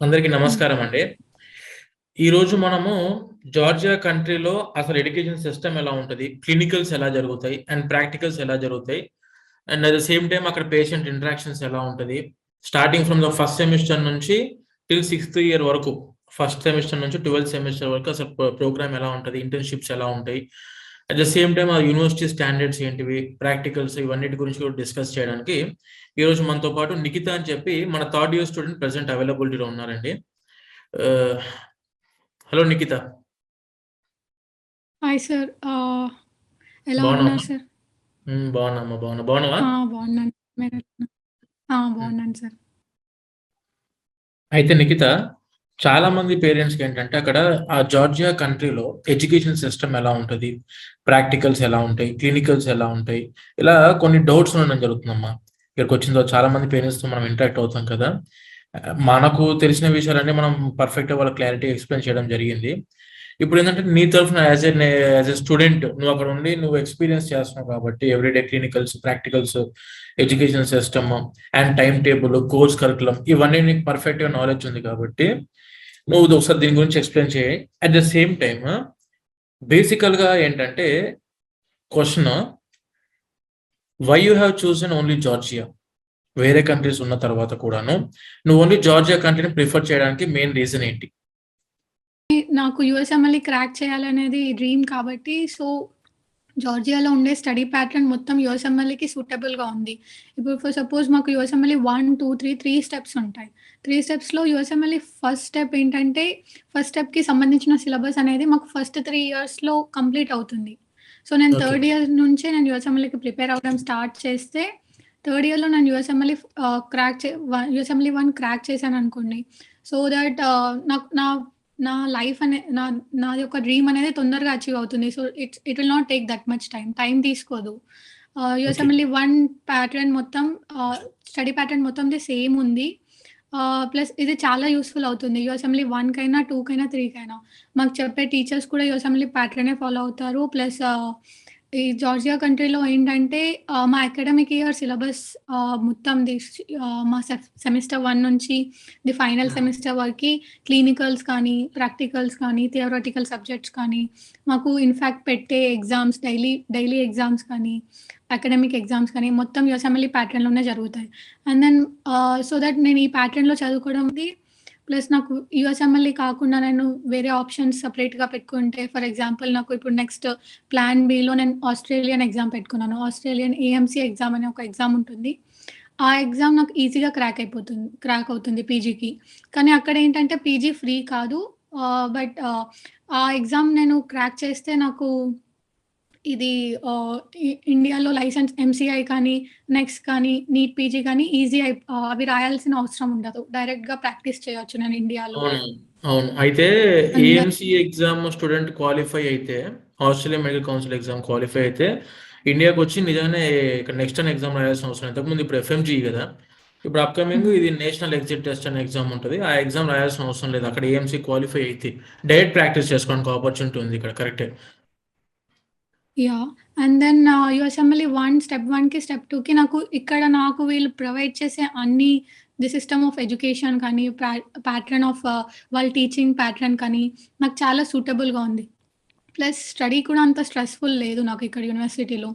అందరికీ హ్మ్. నమస్కారం అండి. ఈరోజు మనము జార్జియా కంట్రీలో అసలు ఎడ్యుకేషన్ సిస్టమ్ ఎలా ఉంటది? క్లినికల్స్ ఎలా జరుగుతాయి? అండ్ ప్రాక్టికల్స్ ఎలా జరుగుతాయి? And at the same time అక్కడ పేషెంట్ ఇంటరాక్షన్స్ ఎలా ఉంటది? Starting from the first semester నుంచి టిల్ సిక్స్త్ ఇయర్ వరకు. ఫస్ట్ సెమిస్టర్ నుంచి 12థ్ సెమిస్టర్ వరకు అసలు ప్రోగ్రామ్ ఎలా ఉంటది? ఇంటర్న్‌షిప్స్ ఎలా ఉంటాయి? అట్ ద సేమ్ టైమ్ ఆ యూనివర్సిటీ స్టాండర్డ్స్ ఏంటివి? ప్రాక్టికల్స్ ఇవన్నిటి గురించి కూడా డిస్కస్ చేయడానికి ఈరోజు మనతో పాటు నిఖిత అని చెప్పి మన థర్డ్ ఇయర్ స్టూడెంట్ ప్రెజెంట్ అవైలబిలిటీలో ఉన్నారండి. హలో నిఖిత. Hi sir. ఎలా బాగున్నావా? ఉన్నారు సార్? బాగున్నామ్మా. బాగున్నావా? బాగున్నాను. మీరెలా హ్మ్. బాగున్నాను సార్. అయితే నిఖిత, చాలా మంది పేరెంట్స్‌కి ఏంటంటే అక్కడ ఆ జార్జియా కంట్రీలో ఎడ్యుకేషన్ సిస్టమ్ ఎలా ఉంటది? ప్రాక్టికల్స్ ఎలా ఉంటాయి? క్లినికల్స్ ఎలా ఉంటాయి? ఇలా కొన్ని డౌట్స్ ఉండడం జరుగుతుందమ్మా. ఇక్కడికొచ్చిన తర్వాత చాలా మంది పేరెంట్స్‌తో మనం ఇంటరాక్ట్ అవుతాం కదా! మనకు తెలిసిన విషయాలన్నీ మనం పర్ఫెక్ట్‌గా వాళ్ళకి క్లారిటీగా ఎక్స్‌ప్లెయిన్ చేయడం జరిగింది. ఇప్పుడేంటంటే నీ తరఫున యాస్ ఎ స్టూడెంట్ నువ్వు అక్కడ ఉండి నువ్వు ఎక్స్‌పీరియన్స్ చేస్తున్నావు కాబట్టి everyday clinicals, practicals, education system and time table, course curriculum ఇవన్నీ నీకు పర్ఫెక్ట్‌గా నాలెడ్జ్ ఉంది కాబట్టి, నువ్వు ఒకసారి దీని గురించి ఎక్స్‌ప్లెయిన్ చేయి. అట్ ద సేమ్ టైమ్ బేసికల్‌గా ఏంటంటే question, why you have chosen only Georgia? వేరే కంట్రీస్ ఉన్న తర్వాత కూడాను, నువ్వు ఓన్లీ జార్జియా కంట్రీని ప్రిఫర్ చేయడానికి మెయిన్ రీజన్ ఏంటి? నాకు యూఎస్ఎంఎల్‌ని క్రాక్ చేయాలనేది డ్రీమ్ కాబట్టి, జార్జియాలో ఉండే స్టడీ ప్యాటర్న్ మొత్తం యూఎస్ఎంఎల్‌కి సూటబుల్‌గా ఉంది. ఇప్పుడు ఫర్ సపోజ్ మాకు యూఎస్ఎంఎల్‌ని 1, 2, 3 స్టెప్స్ ఉంటాయి. 3 స్టెప్స్‌లో యూఎస్ఎంఎల్‌ని ఫస్ట్ స్టెప్ ఏంటంటే, ఫస్ట్ స్టెప్‌కి సంబంధించిన సిలబస్ అనేది మాకు ఫస్ట్ 3 ఇయర్స్‌లో కంప్లీట్ అవుతుంది. నేను ఓకే. థర్డ్ ఇయర్ నుంచే నేను యూఎస్ఎంఎల్‌కి ప్రిపేర్ అవ్వడం స్టార్ట్ చేస్తే, థర్డ్ ఇయర్‌లో నేను యూఎస్ఎంఎల్‌ని 1 క్రాక్ చేశాననుకోండి. సో దట్ నాకు నా లైఫ్ నాది ఒక డ్రీమ్ అనేది తొందరగా అచీవ్ అవుతుంది. It will not take that much time తీసుకోదు. ఓకే. యూఎస్ఎంఎల్‌ఈ 1 ప్యాటర్న్ మొత్తం స్టడీ ప్యాటర్న్ మొత్తంది సేమ్ ఉంది. ప్లస్ ఇది చాలా యూజ్‌ఫుల్ అవుతుంది. యూఎస్ఎంఎల్‌ఈ 1 కైనా, 2 కైనా, 3 కైనా. మాకు చెప్పే టీచర్స్ కూడా యూఎస్ఎంఎల్‌ఈ ప్యాటర్నే ఫాలో అవుతారు. ప్లస్ ఈ జార్జియా కంట్రీలో ఏంటంటే మా అకాడమిక్ ఇయర్ సిలబస్ మొత్తంది మా సెమిస్టర్ 1 నుంచి ది ఫైనల్ హ్మ్. సెమిస్టర్ వరకి క్లినికల్స్ కానీ, ప్రాక్టికల్స్ కానీ, థియరటికల్ సబ్జెక్ట్స్ కానీ, మాకు ఇన్‌ఫాక్ట్ పెట్టే ఎగ్జామ్స్ డైలీ ఎగ్జామ్స్ కానీ, అకాడమిక్ ఎగ్జామ్స్ కానీ మొత్తం యూఎస్ఎంఎల్‌ఈ ప్యాటర్న్‌లోనే జరుగుతాయి. అండ్ దెన్ సో దట్ నేను ఈ ప్యాటర్న్‌లో చదువుకోవడంది ప్లస్ నాకు యూఎస్ఎంఎల్‌ఈ కాకుండా నేను వేరే ఆప్షన్స్ సెపరేట్‌గా పెట్టుకుంటే ఫర్ ఎగ్జాంపుల్ నాకు ఇప్పుడు నెక్స్ట్ ప్లాన్ బిలో నేను ఆస్ట్రేలియన్ ఎగ్జామ్ పెట్టుకున్నాను. ఆస్ట్రేలియన్ ఏఎంసీ ఎగ్జామ్ అనే ఒక ఎగ్జామ్ ఉంటుంది. ఆ ఎగ్జామ్ నాకు ఈజీగా క్రాక్ అవుతుంది పీజీకి. కానీ అక్కడేంటంటే పీజీ ఫ్రీ కాదు. ఆ ఎగ్జామ్ నేను క్రాక్ చేస్తే నాకు ఇది ఆహ్, ఇండియాలో లైసెన్స్ ఎంసీఐ కానీ, నెక్స్ట్ కానీ, నీట్ పీజీ కానీ అవి రాయాల్సిన అవసరం ఉండదు. డైరెక్ట్‌గా ప్రాక్టీస్ చేయొచ్చు నేను ఇండియాలో. అవును. అవును. అయితే and then AMC exam student qualify అయితే, Australian medical council exam qualify అయితే, ఇండియాకొచ్చి నిజంగానే ఇక్కడ నెక్స్ట్ టైమ్ ఎగ్జామ్ రాయాల్సిన అవసరం లేదు. ఇంతకుముందు ఇప్పుడు ఎఫ్ఎంజీఈ గదా! ఇప్పుడు అప్‌కమింగ్ హ్మ్. ఇది నేషనల్ ఎగ్జిట్ టెస్ట్ అనే ఎగ్జామ్ ఉంటది. ఆ ఎగ్జామ్ రాయాల్సిన అవసరం లేదు. అక్కడ ఏఎంసీ క్వాలిఫై అయితే, డైరెక్ట్ ప్రాక్టీస్ చేసుకోవడానికి ఆపర్చునిటీ ఉంది ఇక్కడ. కరెక్టే. యాహ్! అండ్ దెన్ యూఎస్ఎంఎల్‌ఈ 1 స్టెప్ 1కి, స్టెప్ 2కి నాకు వీళ్ళు ప్రొవైడ్ చేసే ది సిస్టమ్ ఆఫ్ ఎడ్యుకేషన్ కానీ, ప్యాటర్న్ ఆఫ్ వాళ్ళ టీచింగ్ ప్యాటర్న్ కానీ నాకు చాలా సూటబుల్‌గా ఉంది. ప్లస్ స్టడీ కూడా అంత స్ట్రెస్‌ఫుల్ లేదు నాకు ఇక్కడ యూనివర్సిటీలో.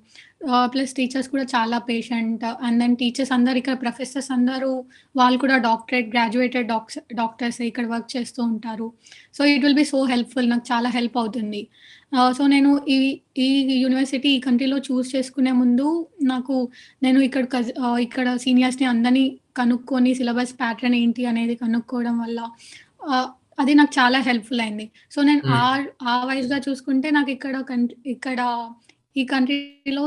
ప్లస్ టీచర్స్ కూడా చాలా పేషెంట్. అండ్ దెన్ టీచర్స్ అందరూ ఇక్కడ ప్రొఫెసర్స్ అందరూ వాళ్ళు కూడా గ్రాడ్యుయేటెడ్ డాక్టర్సే ఇక్కడ వర్క్ చేస్తూ ఉంటారు. It will be so helpful. నాకు చాలా హెల్ప్ అవుతుంది. నేను ఈ యూనివర్సిటీ ఈ కంట్రీలో చూజ్ చేసుకునే ముందు నాకు నేను ఇక్కడ సీనియర్స్‌ని అందరిని కనుక్కొని సిలబస్ ప్యాటర్న్ ఏంటి అనేది కనుక్కోవడం వల్ల ఆహ్, అది నాకు చాలా హెల్ప్‌ఫుల్ అయింది. నేను హ్మ్. ఆ వైస్‌గా చూసుకుంటే నాకు ఇక్కడ ఈ కంట్రీలో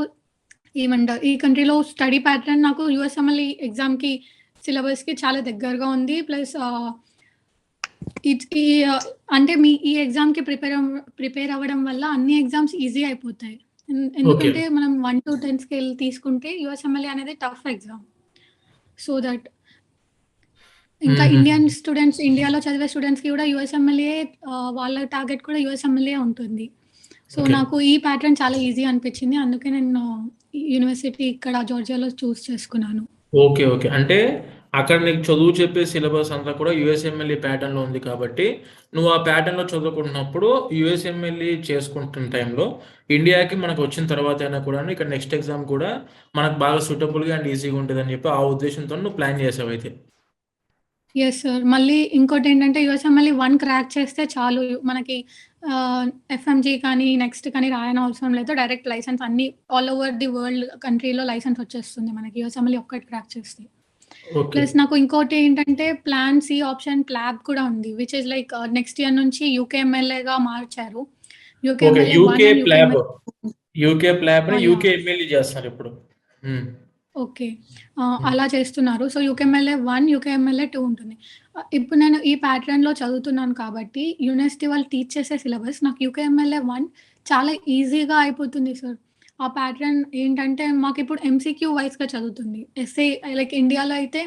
ఈ కంట్రీలో స్టడీ ప్యాటర్న్ నాకు యూఎస్ఎంఎల్ ఎగ్జామ్‌కి సిలబస్‌కి చాలా దగ్గరగా ఉంది. ప్లస్ ఇట్స్ ఈ అంటే ఈ ఎగ్జామ్‌కి ప్రిపేర్ అవ్వడం వల్ల అన్ని ఎగ్జామ్స్ ఈజీ అయిపోతాయి. ఓకే. ఎందుకంటే మనం 1-10 స్కేల్ తీసుకుంటే యూఎస్ఎంఎల్ఏ అనేది టఫ్ ఎగ్జామ్. సో దట్ ఇంకా హుహుహు. ఇండియాలో చదివే స్టూడెంట్స్‌కి కూడా వాళ్ళ టార్గెట్ కూడా యూఎస్ఎంఎల్ఏ ఉంటుంది. ఓకే. నాకు ఈ ప్యాటర్న్ చాలా ఈజీ అనిపించింది. అందుకే నేను ఈ యూనివర్సిటీ ఇక్కడ జార్జియాలో చూజ్ చేసుకున్నాను. ఓకే. ఓకే. అంటే అక్కడ నీకు చదువు చెప్పే సిలబస్ అంతా కూడా యూఎస్ఎంఎల్ఈ ప్యాటర్న్‌లో ఉంది కాబట్టి, నువ్వు ఆ ప్యాటర్న్‌లో చదువుకుంటున్నప్పుడు యూఎస్ఎంఎల్ఈ చేసుకుంటున్న టైంలో ఇండియాకి మనకొచ్చిన తర్వాతైనా కూడాను ఇక్కడ నెక్స్ట్ ఎగ్జామ్ కూడా మనకు బాగా సూటబుల్‌గా అండ్ ఈజీగా ఉంటదని చెప్పి ఆ ఉద్దేశంతోని నువ్వు ప్లాన్ చేసావయితే. Yes sir. మళ్ళీ ఇంకోటేంటంటే యూఎస్ఎంఎల్ఈ 1 క్రాక్ చేస్తే చాలు మనకి ఎఫ్ఎంజీ కానీ, నెక్స్ట్ కానీ రాయనవసరం లేదు. డైరెక్ట్ లైసెన్స్ అన్నీ ఆల్ ఓవర్ ది వరల్డ్ కంట్రీలో లైసెన్స్ వచ్చేస్తుంది మనకి యూఎస్ఎంఎల్ఈ ఒక్కటి క్రాక్ చేస్తే. ఓకే. ప్లస్ నాకు ఇంకోటి ఏంటంటే ప్లాన్ సి ఆప్షన్ ప్లాబ్ కూడా ఉంది. Which is like next year నుంచి యూకేఎంఎల్ఏగా మార్చారు. Okay. UKMLA 1 UK and PLAB. UKMLA UK ప్లాబ్‌ని యాహ్! యూకే ఎంఎల్ఈ చేస్తున్నారిప్పుడు. హ్మ్. ఓకే. హ్మ్. అలా చేస్తున్నారు. సో, యూకేఎంఎల్ఏ 1, యూకేఎంఎల్ఏ 2 ఉంటుంది. ఇప్పుడు నేను ఈ ప్యాటర్న్‌లో చదువుతున్నాను కాబట్టి, యూనివర్సిటీ వాళ్ళు టీచ్ చేసే సిలబస్ నాకు యూకేఎంఎల్ఏ 1 చాలా ఈజీగా అయిపోతుంది సార్. ఆ ప్యాటర్న్ ఏంటంటే, మాకిప్పుడు ఎంసీక్యూ వైస్‌గా చదువుతుంది. ఎస్ఏ లైక్ ఇండియాలో అయితే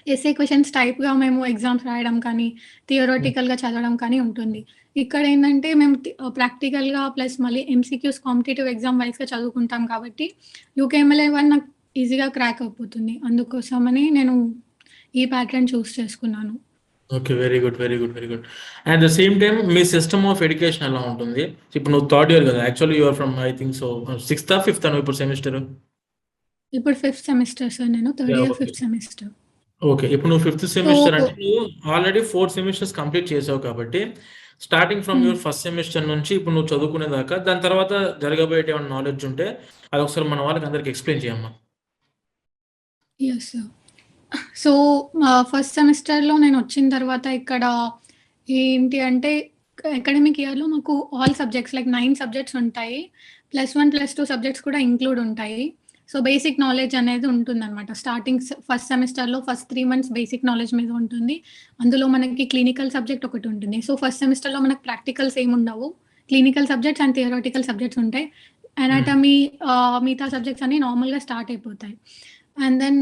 ఎస్ఏ క్వెషన్స్ టైప్‌గా మేము ఎగ్జామ్స్ రాయడం కానీ, హ్మ్. థియరాటికల్‌గా చదవడం కానీ ఉంటుంది. ఇక్కడేంటంటే మేము ప్రాక్టికల్‌గా ప్లస్ మళ్ళీ ఎంసీక్యూస్ కాంపిటీటివ్ ఎగ్జామ్ వైస్‌గా చదువుకుంటాం కాబట్టి, యూకేఎంఎల్ఏ 1 నాకు ఈజీగా క్రాక్ అయిపోతుంది. అందుకోసమని నేను ఈ ప్యాటర్న్ చూజ్ చేసుకున్నాను. Okay. Very good. Very good. Very good. At the same time మీ సిస్టమ్ ఆఫ్ ఎడ్యుకేషన్ ఎలా ఉంటుంది? ఇప్పుడు నువ్వు థర్డ్ ఇయర్ కదా! Actually you are from I think so సిక్స్తా? ఫిఫ్తా నువ్వు ఇప్పుడు సెమిస్టరు? ఇప్పుడు ఫిఫ్త్ సెమిస్టర్ సార్ నేను. Third yeah! Year okay. Fifth semester. Okay. ఇప్పుడు నువ్వు ఫిఫ్త్ సో సెమిస్టర్ అంటే నువ్వు ఆల్రెడీ 4 సెమిస్టర్స్ కంప్లీట్ చేసావు కాబట్టి, స్టార్టింగ్ ఫ్రమ్ హ్మ్. యువర్ ఫస్ట్ సెమిస్టర్ నుంచి ఇప్పుడు నువ్వు చదువుకునేదాకా, దాని తర్వాత జరగబోయేటి ఏమన్నా నాలెడ్జ్ ఉంటే అదొకసారి మన వాళ్ళకి అందరికి ఎక్స్‌ప్లెయిన్ చేయమ్మా. Yes sir. సో, ఫస్ట్ సెమిస్టర్‌లో నేనొచ్చిన తర్వాత ఇక్కడ ఏంటి అంటే, అకాడమిక్ ఇయర్‌లో మాకు ఆల్ సబ్జెక్ట్స్ లైక్ 9 సబ్జెక్ట్స్ ఉంటాయి. +1, +2 సబ్జెక్ట్స్ కూడా ఇంక్లూడ్ ఉంటాయి. సో, బేసిక్ నాలెడ్జ్ అనేది ఉంటుందనమాట. స్టార్టింగ్ ఫస్ట్ సెమిస్టర్‌లో ఫస్ట్ 3 మంత్స్ బేసిక్ నాలెడ్జ్ మీద ఉంటుంది. అందులో మనకి క్లినికల్ సబ్జెక్ట్ ఒకటుంటుంది. సో, ఫస్ట్ సెమిస్టర్‌లో మనకు ప్రాక్టికల్స్ ఏముండవు. Clinical subjects and theoretical subjects ఉంటాయి. హ్మ్. అనాటమీ మిగతా సబ్జెక్ట్స్ అన్నీ నార్మల్‌గా స్టార్ట్ అయిపోతాయి. అండ్ దెన్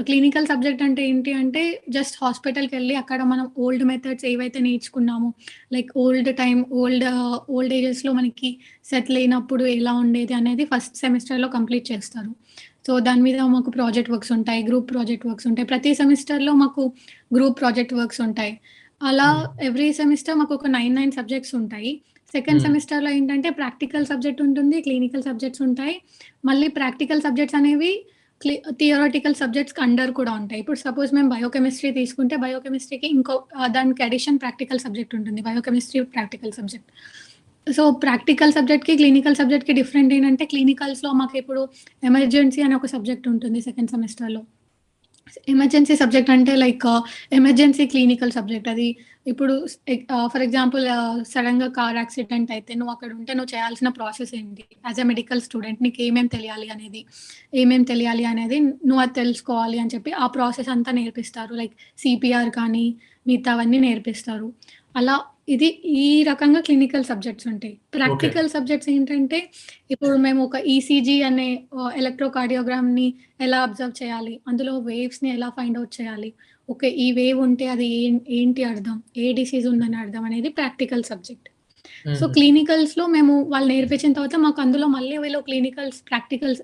క్లినికల్ సబ్జెక్ట్ అంటే ఏంటి అంటే, జస్ట్ హాస్పిటల్‌కెళ్ళి అక్కడ మనం ఓల్డ్ మెథడ్స్ ఏవైతే నేర్చుకున్నామో, లైక్ ఓల్డ్ ఏజెస్‌లో మనకి సెటిల్ అయినప్పుడు ఎలా ఉండేది అనేది ఫస్ట్ సెమిస్టర్‌లో కంప్లీట్ చేస్తారు. సో, దాని మీద మాకు ప్రాజెక్ట్ వర్క్స్ ఉంటాయి. గ్రూప్ ప్రాజెక్ట్ వర్క్స్ ఉంటాయి. ప్రతి సెమిస్టర్‌లో మాకు గ్రూప్ ప్రాజెక్ట్ వర్క్స్ ఉంటాయి. అలా హ్మ్. ఎవ్రీ సెమిస్టర్ మాకొక 9 సబ్జెక్ట్స్ ఉంటాయి. Second hmm. సెమిస్టర్‌లో ఏంటంటే ప్రాక్టికల్ సబ్జెక్ట్ ఉంటుంది. క్లినికల్ సబ్జెక్ట్స్ ఉంటాయి. మళ్ళీ ప్రాక్టికల్ సబ్జెక్ట్స్ అనేవి థియరాటికల్ సబ్జెక్ట్స్‌కి అండర్ కూడా ఉంటాయి. ఇప్పుడు సపోజ్ మేము బయోకెమిస్ట్రీ తీసుకుంటే బయోకెమిస్ట్రీకి దానికి అడిషన్ ప్రాక్టికల్ సబ్జెక్ట్ ఉంటుంది. Biochemistry practical subject. So, practical సబ్జెక్ట్‌కి, క్లినికల్ సబ్జెక్ట్‌కి డిఫరెంట్ ఏంటంటే క్లినికల్స్‌లో మాకిప్పుడు ఎమర్జెన్సీ అనే ఒక సబ్జెక్ట్ ఉంటుంది సెకండ్ సెమిస్టర్‌లో. ఎమర్జెన్సీ సబ్జెక్ట్ అంటే లైక్ ఎమర్జెన్సీ క్లినికల్ సబ్జెక్ట్. అది ఇప్పుడు ఫర్ ఎగ్జాంపుల్ సడెన్‌గా కార్ యాక్సిడెంట్ అయితే నువ్వక్కడుంటే నువ్వు చేయాల్సిన ప్రాసెస్ ఏంటి? యాస్ ఎ మెడికల్ స్టూడెంట్ నీకేమేం తెలియాలి అనేది, ఏమేం తెలియాలి అనేది నువ్వు అది తెలుసుకోవాలి అని చెప్పి ఆ ప్రాసెస్ అంతా నేర్పిస్తారు. లైక్ సీపీఆర్ కానీ మిగతావన్నీ నేర్పిస్తారు. అలా ఇది ఈ రకంగా క్లినికల్ సబ్జెక్ట్స్ ఉంటాయి. ఓకే. ప్రాక్టికల్ సబ్జెక్ట్స్ ఏంటంటే ఇప్పుడు మేము ఒక ఈసీజీ అనే ఎలక్ట్రోకార్డియోగ్రామ్‌ని ఎలా అబ్జర్వ్ చేయాలి? అందులో వేవ్స్‌ని ఎలా ఫైండ్ ఔట్ చేయాలి? ఓకే. ఈ వేవ్ ఉంటే అది ఏంటి అర్థం? ఏ డిసీజ్ ఉందని అర్థం అనేది ప్రాక్టికల్ సబ్జెక్ట్. సో, హుహు. క్లినికల్స్‌లో మేము వాళ్ళు నేర్పించిన తర్వాత మాకు అందులో మళ్ళీ వీళ్ళు ప్రాక్టికల్స్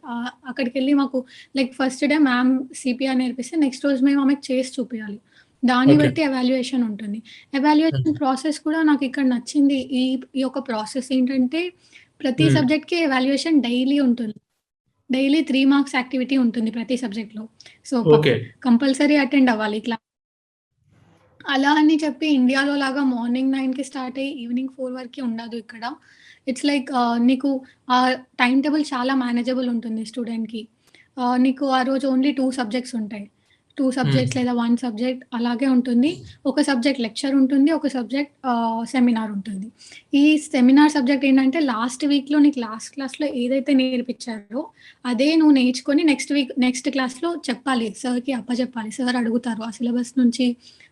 అక్కడికెళ్ళి మాకు like first day ma'am CPR నేర్పిస్తే నెక్స్ట్ రోజు మేము ఆమెకు చేసి చూపియాలి. దాన్ని ఓకే. బట్టి ఎవాల్యుయేషన్ ఉంటుంది. హుహు. ఎవాల్యుయేషన్ ప్రాసెస్ కూడా నాకిక్కడ నచ్చింది. ఈ యొక్క ప్రాసెస్ ఏంటంటే ప్రతి హ్మ్. సబ్జెక్ట్‌కి ఎవాల్యుయేషన్ డైలీ ఉంటుంది. డైలీ 3 మార్క్స్ యాక్టివిటీ ఉంటుంది ప్రతి సబ్జెక్ట్‌లో. So, okay. కంపల్సరీ అటెండ్ అవ్వాలి అలా అని చెప్పి ఇండియాలో లాగా మార్నింగ్ 9కి స్టార్ట్ అయ్యి ఈవినింగ్ 4 వరకి ఉండదు ఇక్కడ. ఇట్స్ లైక్ నీకు టైమ్ టేబుల్ చాలా మేనేజబుల్ ఉంటుంది స్టూడెంట్‌కి. నీకు ఆ రోజు ఓన్లీ 2 సబ్జెక్ట్స్ ఉంటాయి. 2 హ్మ్. సబ్జెక్ట్స్ లేదా 1 సబ్జెక్ట్ అలాగే ఉంటుంది. ఒక సబ్జెక్ట్ లెక్చర్ ఉంటుంది. ఒక సబ్జెక్ట్ సెమినార్ ఉంటుంది. ఈ సెమినార్ సబ్జెక్ట్ ఏంటంటే లాస్ట్ వీక్‌లో నీకు లాస్ట్ క్లాస్‌లో ఏదైతే నేర్పించారో అదే నువ్వు నేర్చుకొని నెక్స్ట్ క్లాస్‌లో చెప్పాలి. సార్‌కి అప్పజెప్పాలి. సార్ అడుగుతారు. ఆ సిలబస్ నుంచి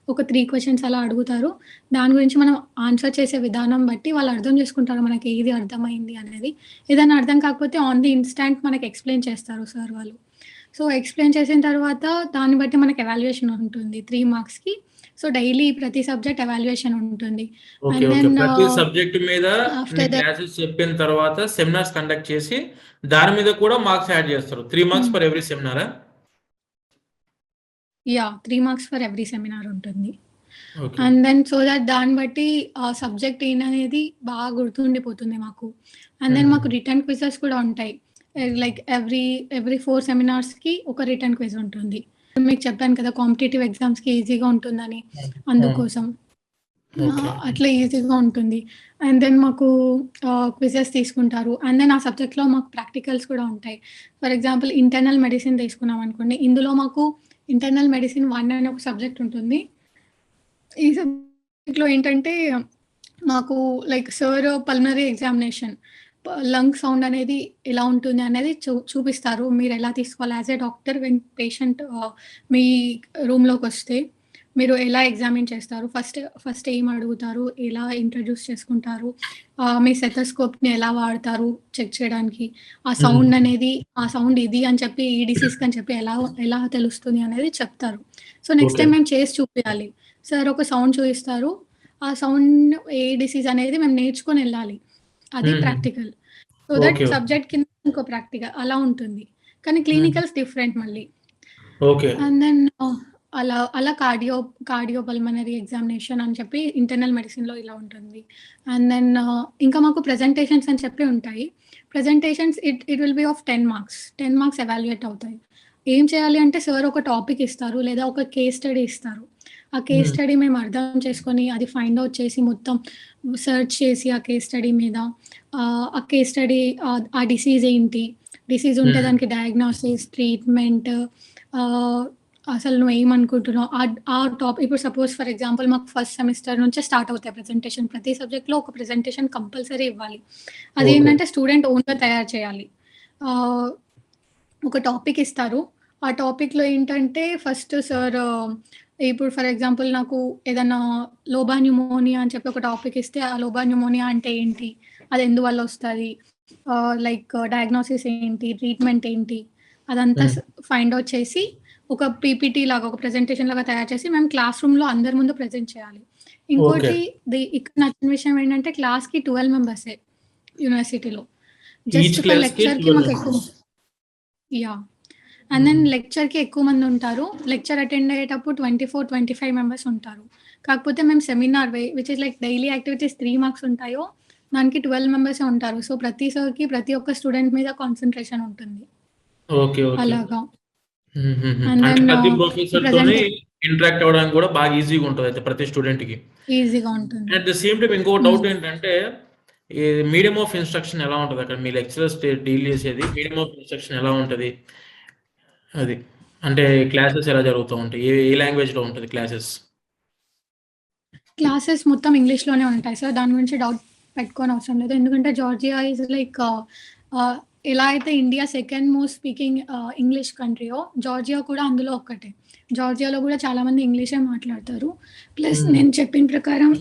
ఒక 3 క్వెషన్స్ అలా అడుగుతారు. దాని గురించి మనం ఆన్సర్ చేసే విధానం బట్టి వాళ్ళు అర్థం చేసుకుంటారు మనకి ఏది అర్థమైంది అనేది. ఏదైనా అర్థం కాకపోతే ఆన్ ది ఇన్‌స్టాంట్ మనకి ఎక్స్‌ప్లెయిన్ చేస్తారు సార్ వాళ్ళు. సో, ఎక్స్‌ప్లెయిన్ చేసిన తర్వాత దాన్ని బట్టి మనకి ఎవాల్యుయేషన్ ఉంటుంది 3 మార్క్స్‌కి. సో, డైలీ ప్రతి సబ్జెక్ట్ ఎవాల్యుయేషన్ ఉంటుంది. ఓకే. And okay. దెన్ ప్రతి సబ్జెక్ట్ మీద నీ ఆఫ్టర్ దట్ క్లాసెస్ చెప్పిన తర్వాత సెమినార్స్ కండక్ట్ చేసి, దాని మీద కూడా మార్క్స్ యాడ్ చేస్తారు. 3 మార్క్స్ హ్మ్. ఫర్ ఎవ్రీ సెమినారా? Yeah! 3 marks for every seminar ఉంటుంది. Okay. And then so that దాన్ని బట్టి ఆ సబ్జెక్ట్ ఏంటనేది బాగా గుర్తుండిపోతుంది మాకు. అండ్ దెన్ మాకు హ్మ్. రిటర్న్ క్విజెస్ కూడా ఉంటాయి. లైక్ ఎవ్రీ 4 సెమినార్స్‌కి ఒక రిటర్న్ క్విజ్ ఉంటుంది. మీకు చెప్పాను కదా! కాంపిటీటివ్ ఎగ్జామ్స్‌కి ఈజీగా ఉంటుందని హ్మ్. హ్మ్. అందుకోసం. ఓకే. అట్లా ఈజీగా ఉంటుంది. అండ్ దెన్ మాకు క్విజెస్ తీసుకుంటారు. అండ్ దెన్ ఆ సబ్జెక్ట్‌లో మాకు ప్రాక్టికల్స్ కూడా ఉంటాయి. ఫర్ ఎగ్జాంపుల్ ఇంటర్నల్ మెడిసిన్ తీసుకున్నామనుకోండి. ఇందులో మాకు ఇంటర్నల్ మెడిసిన్ 1 అనే ఒక సబ్జెక్ట్ ఉంటుంది. ఈ సబ్జెక్ట్‌లో ఏంటంటే మాకు like sir pulmonary examination lung sound అనేది ఎలా ఉంటుంది అనేది చూపిస్తారు. మీరెలా తీసుకోవాలి as a doctor when patient మీ రూమ్‌లోకొస్తే మీరు ఎలా ఎగ్జామిన్ చేస్తారు? ఫస్ట్ ఏం అడుగుతారు? ఎలా ఇంట్రొడ్యూస్ చేసుకుంటారు? మీ స్టెతస్కోప్‌ని ఎలా వాడతారు చెక్ చేయడానికి? ఆ హ్మ్. సౌండ్ అనేది ఆ సౌండ్ ఇది అని చెప్పి ఈ డిసీజ్‌కి అని చెప్పి ఎలా తెలుస్తుంది అనేది చెప్తారు. So, next okay. టైమ్ మేము చేసి చూపియాలి. సార్ ఒక సౌండ్ చూయిస్తారు. ఆ సౌండ్ ఏ డిసీజ్ అనేది మేము నేర్చుకొనెళ్ళాలి. అది హుహు. Practical. So that okay. Okay. Subject కింద ఇంకో ప్రాక్టికల్ అలా ఉంటుంది. కానీ హ్మ్. క్లినికల్స్ డిఫరెంట్ మళ్ళీ. ఓకే. అండ్ దెన్ అలా కార్డియోపల్మనరీ ఎగ్జామినేషన్ అని చెప్పి ఇంటర్నల్ మెడిసిన్‌లో ఇలా ఉంటుంది. అండ్ దెన్ ఇంకా మాకు ప్రెజెంటేషన్స్ అని చెప్పి ఉంటాయి. Presentations it will B of 10 marks. 10 marks evaluate అవుతాయి. ఏం చేయాలి అంటే సార్ ఒక టాపిక్ ఇస్తారు లేదా ఒక కేస్ స్టడీ ఇస్తారు. ఆ కేస్ హ్మ్. స్టడీ మేము అర్థం చేసుకొని అది ఫైండ్ ఔట్ చేసి మొత్తం సెర్చ్ చేసి ఆ కేస్ స్టడీ మీద ఆ కేస్ స్టడీ ఆ డిసీజ్ ఏంటి? డిసీజ్ ఉంటే హ్మ్. దానికి డయాగ్నోసిస్, ట్రీట్మెంట్ ఆహ్, అసలు నువ్వేమనుకుంటున్నావు? ఆ టాపిక్ ఇప్పుడు సపోజ్ ఫర్ ఎగ్జాంపుల్ మాకు ఫస్ట్ సెమిస్టర్ నుంచే స్టార్ట్ అవుతాయి ప్రెజెంటేషన్. ప్రతి సబ్జెక్ట్‌లో ఒక ప్రెజెంటేషన్ కంపల్సరీ ఇవ్వాలి. ఓకే. అదేంటంటే స్టూడెంట్ ఓన్‌గా తయారు చేయాలి. ఆహ్, ఒక టాపిక్ ఇస్తారు. ఆ టాపిక్‌లో ఏంటంటే ఫస్ట్ సార్ ఇప్పుడు ఫర్ ఎగ్జాంపుల్ నాకు ఏదన్నా లోబా న్యూమోనియా అని చెప్పి ఒక టాపిక్ ఇస్తే, ఆ లోబా న్యూమోనియా అంటే ఏంటి? అది ఎందువల్ల వస్తది? లైక్ డయాగ్నోసిస్ ఏంటి? ట్రీట్మెంట్ ఏంటి? అదంతా హ్మ్. ఫైండ్ ఔట్ చేసి ఒక పీపీటీ లాగా ఒక ప్రెజెంటేషన్ లాగా తయారు చేసి మేము క్లాస్ రూమ్‌లో అందరి ముందు ప్రెజెంట్ చేయాలి. ఓకే. ఇంకోటి ఇక్కడ నచ్చిన విషయం ఏంటంటే క్లాస్‌కి 12 మెంబర్సే యూనివర్సిటీలో. ఈచ్ జస్ట్ ఫర్ క్లాస్‌కి లెక్చర్‌కి 12 మాకు ఎక్కువ మెంబర్స్. యాహ్! అండ్ దెన్ హ్మ్. లెక్చర్‌కి ఎక్కువ మందుంటారు. లెక్చర్ అటెండ్ అయ్యేటప్పుడు 24, 25 మెంబర్స్ ఉంటారు. కాకపోతే మేము seminar which is like daily activities 3 marks ఉంటాయో, దానికి 12 మెంబర్సే ఉంటారు. సో, ప్రతి సార్‌కి ప్రతి ఒక్క స్టూడెంట్ మీద కాన్సంట్రేషన్ ఉంటుంది. ఓకే. ఓకే. అలాగా. హుహుహు. అండ్ అంటే దెన్ ప్రతి ప్రొఫెసర్‌తోని ప్రెజెంటే ఇంటరాక్ట్ అవ్వడానికి గూడా బాగా ఈజీగా ఉంటదయితే ప్రతి స్టూడెంట్‌కి. ఈజీగా ఉంటుంది. అట్ ద సేమ్ టైమ్ ఇంకొక హ్మ్. డౌట్ ఏంటంటే, ఈ మీడియం ఆఫ్ ఇన్‌స్ట్రక్షన్ ఎలా ఉంటదక్కడ? మీ లెక్చరర్స్ డీల్ చేసేది మీడియం ఆఫ్ ఇన్‌స్ట్రక్షన్ ఎలా ఉంటది? అది. అంటే క్లాసెస్ ఎలా జరుగుతా ఉంటాయి? ఏ లాంగ్వేజ్‌లో ఉంటది క్లాసెస్? క్లాసెస్ మొత్తం ఇంగ్లీష్‌లోనే ఉంటాయి సార్. దాని గురించి డౌట్ పెట్టుకోనవసరం లేదు. ఎందుకంటే జార్జియా ఈస్ లైక్ ఆహ్, ఎలా అయితే India second most speaking English కంట్రీయో, జార్జియా కూడా అందులో ఒక్కటే. జార్జియాలో గూడా చాలామంది ఇంగ్లీషే మాట్లాడతారు. ప్లస్ హ్మ్. నేను చెప్పిన ప్రకారం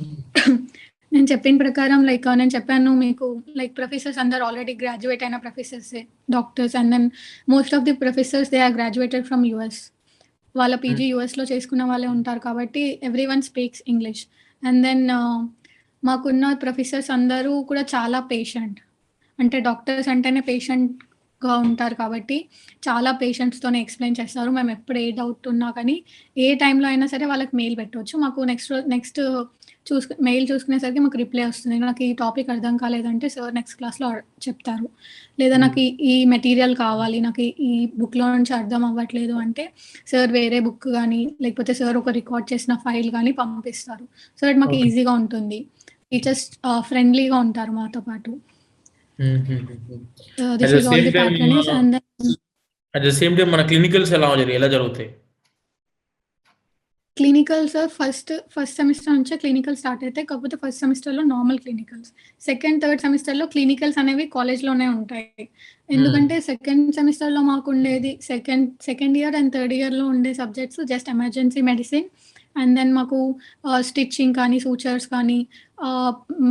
లైక్ నేను చెప్పాను మీకు లైక్ ప్రొఫెసర్స్ అందరూ ఆల్రెడీ గ్రాడ్యుయేట్ అయిన ప్రొఫెసర్సే. Doctors and then most of the professors they are graduated from US. వాళ్ళ హ్మ్. పీజీ యూఎస్‌లో చేసుకున్న వాళ్ళే ఉంటారు కాబట్టి everyone speaks English. And then మాకున్న ప్రొఫెసర్స్ అందరూ కూడా చాలా పేషెంట్. అంటే డాక్టర్స్ అంటేనే పేషెంట్‌గా ఉంటారు కాబట్టి, చాలా పేషెన్స్‌తోనే ఎక్స్‌ప్లెయిన్ చేస్తారు. మేమెప్పుడు ఏ డౌట్ ఉన్నా కానీ, ఏ టైంలో అయినా సరే వాళ్ళకి మెయిల్ పెట్టొచ్చు. మాకు నెక్స్ట్ మెయిల్ చూసుకునేసరికి మాకు రిప్లై వస్తుంది. నాకు ఈ టాపిక్ అర్థం కాలేదంటే సార్ నెక్స్ట్ క్లాస్‌లో చెప్తారు. లేదా హ్మ్. నాకు ఈ మెటీరియల్ కావాలి. నాకు ఈ బుక్‌లో నుంచి అర్థం అవ్వట్లేదు అంటే, సార్ వేరే బుక్ గానీ, లేకపోతే సార్ ఒక రికార్డ్ చేసిన ఫైల్ గానీ పంపిస్తారు. సో దట్ మాకు ఓకే. ఈజీగా ఉంటుంది. టీచర్స్ ఫ్రెండ్లీగా ఉంటారు మాతో పాటు. హుహుహుహు. At this the is all same the time patronage and then మన క్లినికల్స్ ఎలా జరుగుతాయి? క్లినికల్స్ ఫస్ట్ సెమిస్టర్ నుంచే క్లినికల్ స్టార్ట్ అయితాయి. కాకపోతే ఫస్ట్ సెమిస్టర్‌లో నార్మల్ క్లినికల్స్. సెకండ్, థర్డ్ సెమిస్టర్‌లో క్లినికల్స్ అనేవి కాలేజ్‌లోనే ఉంటాయి. హ్మ్. ఎందుకంటే సెకండ్ సెమిస్టర్‌లో మాకుండేది సెకండ్ ఇయర్ అండ్ థర్డ్ ఇయర్‌లో ఉండే subjects just emergency medicine and then మాకు స్టిచ్చింగ్ కానీ, సూచర్స్ కానీ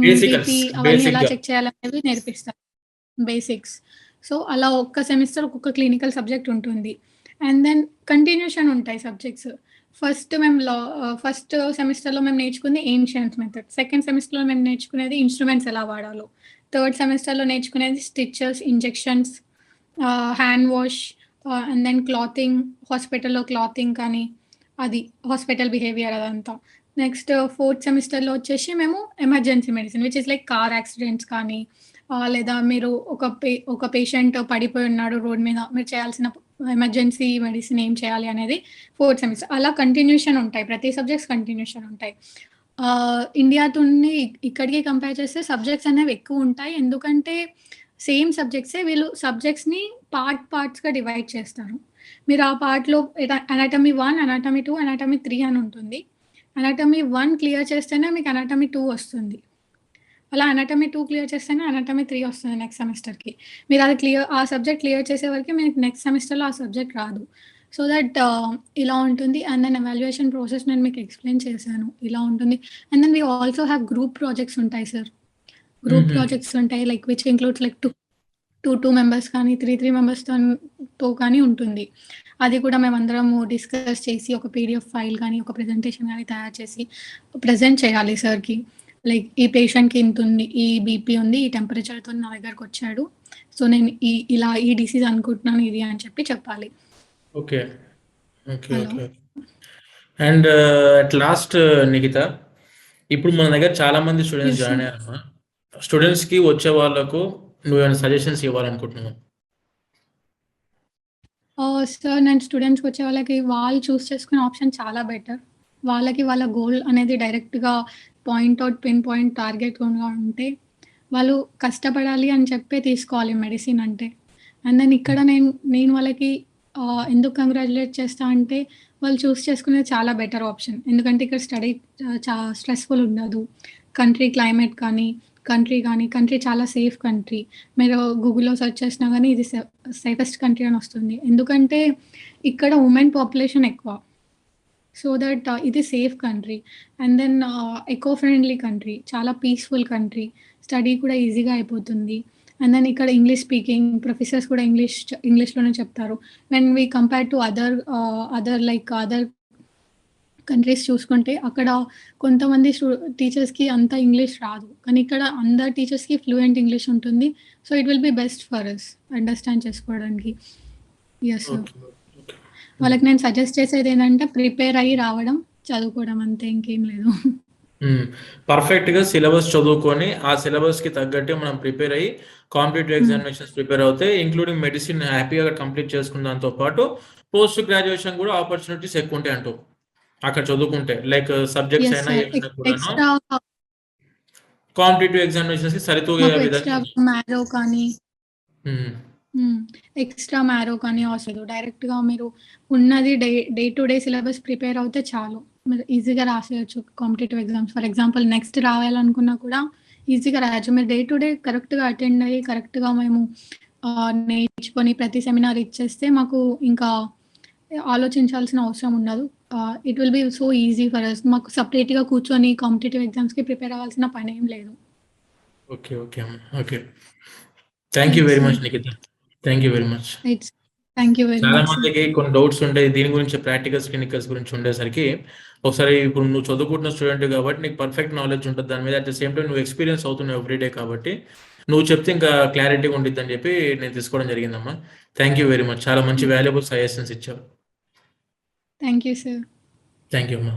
బేసికల్స్. బీపీ అవన్నీ ఎలా బేసిక్‌గా. చెక్ చేయాలనేవి నేర్పిస్తారు. బేసిక్స్. సో, అలా ఒక్క సెమిస్టర్ ఒక్కొక్క క్లినికల్ సబ్జెక్ట్ ఉంటుంది. అండ్ దెన్ కంటిన్యూషన్ ఉంటాయి సబ్జెక్ట్స్. ఫస్ట్ సెమిస్టర్‌లో మేము నేర్చుకుంది ఏన్షియంట్ మెథడ్. సెకండ్ సెమిస్టర్‌లో మేము నేర్చుకునేది ఇన్‌స్ట్రుమెంట్స్ ఎలా వాడాలో. థర్డ్ సెమిస్టర్‌లో నేర్చుకునేది stitches, injections, hand wash and then clothing, హాస్పిటల్‌లో క్లాతింగ్ కానీ, అది హాస్పిటల్ బిహేవియర్ అదంతా. నెక్స్ట్ ఫోర్త్ సెమిస్టర్‌లో వచ్చేసి మేము emergency medicine which is like car accidents కానీ లేదా మీరు ఒక పేషెంట్ పడిపోయి ఉన్నాడు రోడ్ మీద. మీరు చేయాల్సిన ఎమర్జెన్సీ మెడిసిన్ ఏం చేయాలి అనేది ఫోర్త్ సెమిస్టర్. అలా కంటిన్యూషన్ ఉంటాయి. ప్రతి సబ్జెక్ట్స్ కంటిన్యూషన్ ఉంటాయి. ఇండియాతోని ఇక్కడికి కంపేర్ చేస్తే సబ్జెక్ట్స్ అనేవి ఎక్కువ ఉంటాయి. ఎందుకంటే సేమ్ సబ్జెక్ట్సే వీళ్ళు సబ్జెక్ట్స్‌ని పార్ట్స్‌గా డివైడ్ చేస్తారు. మీరు ఆ పార్ట్‌లో అనాటమీ 1, అనాటమీ 2, అనాటమీ 3 అని ఉంటుంది. అనాటమీ 1 క్లియర్ చేస్తేనే మీకు అనాటమీ 2 వస్తుంది. అలా అనాటమీ 2 క్లియర్ చేస్తేనే అనాటమీ 3 వస్తుంది నెక్స్ట్ సెమిస్టర్‌కి. మీరు అది ఆ సబ్జెక్ట్ క్లియర్ చేసే వరకే మీకు నెక్స్ట్ సెమిస్టర్‌లో ఆ సబ్జెక్ట్ రాదు. సో దట్ ఇలా ఉంటుంది. అండ్ దెన్ ఎవాల్యుయేషన్ ప్రాసెస్ నేను మీకు ఎక్స్‌ప్లెయిన్ చేశాను. ఇలా ఉంటుంది. And then we also have group projects ఉంటాయి సార్. గ్రూప్ ప్రాజెక్ట్స్ ఉంటాయి like which includes like 2 members కానీ 3 మెంబర్స్‌తో కానీ ఉంటుంది. అది కూడా మేమందరము డిస్కస్ చేసి ఒక పీడీఎఫ్ ఫైల్ కానీ, ఒక ప్రెజెంటేషన్ కానీ తయారు చేసి ప్రెజెంట్ చేయాలి సార్‌కి. లైక్ ఈ పేషెంట్‌కి ఇంతుంది, ఈ బీపీ ఉంది, ఈ టెంపరేచర్‌తో నా దగ్గరకొచ్చాడు. సో నేను ఇలా ఈ డిసీజ్ అనుకుంటున్నాను ఇది అని చెప్పాలి. Okay. Okay. Hello. Okay. And at last Nikhita, ఇప్పుడు మన దగ్గర చాలా మంది స్టూడెంట్స్ Yes, sir. జాయిన్ అయ్యారమ్మా. స్టూడెంట్స్‌కి వచ్చే వాళ్ళకు నువ్వేమైనా సజెషన్స్ ఇవ్వాలనుకుంటున్నావా? సార్ నేను స్టూడెంట్స్‌కి వచ్చే వాళ్ళకి వాళ్ళు చూస్ చేసుకునే ఆప్షన్ చాలా బెటర్. వాళ్ళకి వాళ్ళ గోల్ అనేది డైరెక్ట్‌గా పిన్ పాయింట్ టార్గెట్‌గా ఉంటే వాళ్ళు కష్టపడాలి అని చెప్పే తీసుకోవాలి మెడిసిన్ అంటే. అండ్ దెన్ ఇక్కడ నేను వాళ్ళకి ఎందుకు కంగ్రాచ్యులేట్ చేస్తా అంటే వాళ్ళు చూస్ చేసుకునేది చాలా బెటర్ ఆప్షన్. ఎందుకంటే ఇక్కడ స్టడీ స్ట్రెస్‌ఫుల్ ఉండదు. క్లైమేట్ కానీ, కంట్రీ చాలా సేఫ్ కంట్రీ. మీరు గూగుల్‌లో సెర్చ్ చేసినా గానీ ఇది సేఫెస్ట్ కంట్రీ అని వస్తుంది. ఎందుకంటే ఇక్కడ ఉమెన్ పాపులేషన్ ఎక్కువ. సో దట్ ఇది safe country. And then eco friendly country. చాలా పీస్‌ఫుల్ కంట్రీ. స్టడీ కూడా ఈజీగా అయిపోతుంది. అండ్ దెన్ ఇక్కడ ఇంగ్లీష్ స్పీకింగ్ ప్రొఫెసర్స్ కూడా ఇంగ్లీష్‌లోనే చెప్తారు. When we compare to other countries చూసుకుంటే అక్కడ కొంతమంది టీచర్స్‌కి అంత ఇంగ్లీష్ రాదు. కానీ ఇక్కడ అందరు టీచర్స్‌కి ఫ్లూయెంట్ ఇంగ్లీష్ ఉంటుంది. So it will be best for us understand చేసుకోవడానికి. Yes sir. ఓకే. ఓకే. వాళ్ళకి నేను సజెస్ట్ చేసేది ఏంటంటే ప్రిపేర్ అయ్యి రావడం, చదువుకోవడం అంతే ఇంకేం లేదు. పర్ఫెక్ట్‌గా సిలబస్ చదువుకొని, ఆ సిలబస్‌కి తగ్గట్టే మనం ప్రిపేర్ అయ్యి కాంపిటీటివ్ ఎగ్జామినేషన్స్ ప్రిపేర్ అవుతే ఇంక్లూడింగ్ మెడిసిన్ హ్యాపీగా కంప్లీట్ చేసుకున్న దాంతో పాటు పోస్ట్ గ్రాడ్యుయేషన్ కూడా ఆపర్చునిటీస్ ఎక్కువ ఉంటాయి అంటూ. అక్కడ చదువుకుంటే లైక్ సబ్జెక్ట్స్ యెస్ అయినా సార్. ఏమైనా కూడాను ఎక్స్‌ట్రా కాంపిటీటివ్ ఎగ్జామినేషన్స్‌కి సరితూగే మాకు విధంగా. మ్యారో కానీ హ్మ్. ఎక్స్‌ట్రా మ్యారో కానీ అవసరం లేదు. డైరెక్ట్‌గా మీరు ఉన్నది day to day syllabus prepare అవుతే చాలు. మీరు ఈజీగా రాసేయొచ్చు competitive exams. For example next రాయాలనుకున్నా కూడా ఈజీగా రాయొచ్చు. మీరు డే టు డే కరెక్ట్‌గా అటెండ్ అయ్యి కరెక్ట్‌గా మేము నేర్చుకొని ప్రతి సెమినార్ ఇచ్చేస్తే మాకు ఇంకా ఆలోచించాల్సిన అవసరం ఉండదు. It will be so easy for us. మాకు సెపరేట్‌గా కూర్చొని కాంపిటీటివ్ ఎగ్జామ్స్‌కి ప్రిపేర్ అవ్వాల్సిన పనేం లేదు. ఓకే. ఓకే అమ్మ. Okay. Thank you Yes, very sir. Much Nikhita. Thank you very much. Thank you very చాలా మచ్ సార్. మందికి కొన్ని డౌట్స్ ఉంటాయి. దీని గురించి ప్రాక్టికల్స్, క్లినికల్స్ గురించి ఉండేసరికి ఒకసారి ఇప్పుడు నువ్వు చదువుకుంటున్న స్టూడెంట్ కాబట్టి నీకు పర్ఫెక్ట్ నాలెడ్జ్ ఉంటుంది దాని మీద. అట్ ద సేమ్ టైమ్ నువ్వు ఎక్స్పీరియన్స్ అవుతున్నావు ఎవ్రీడే కాబట్టి నువ్వు చెప్తే ఇంకా క్లారిటీగా ఉండిద్దని చెప్పి నేను తీసుకోవడం జరిగిందమ్మా. Thank you very much. చాలా మంచి వాల్యుబుల్ సజెషన్స్ ఇచ్చావు. Thank you sir. Thank you అమ్మా.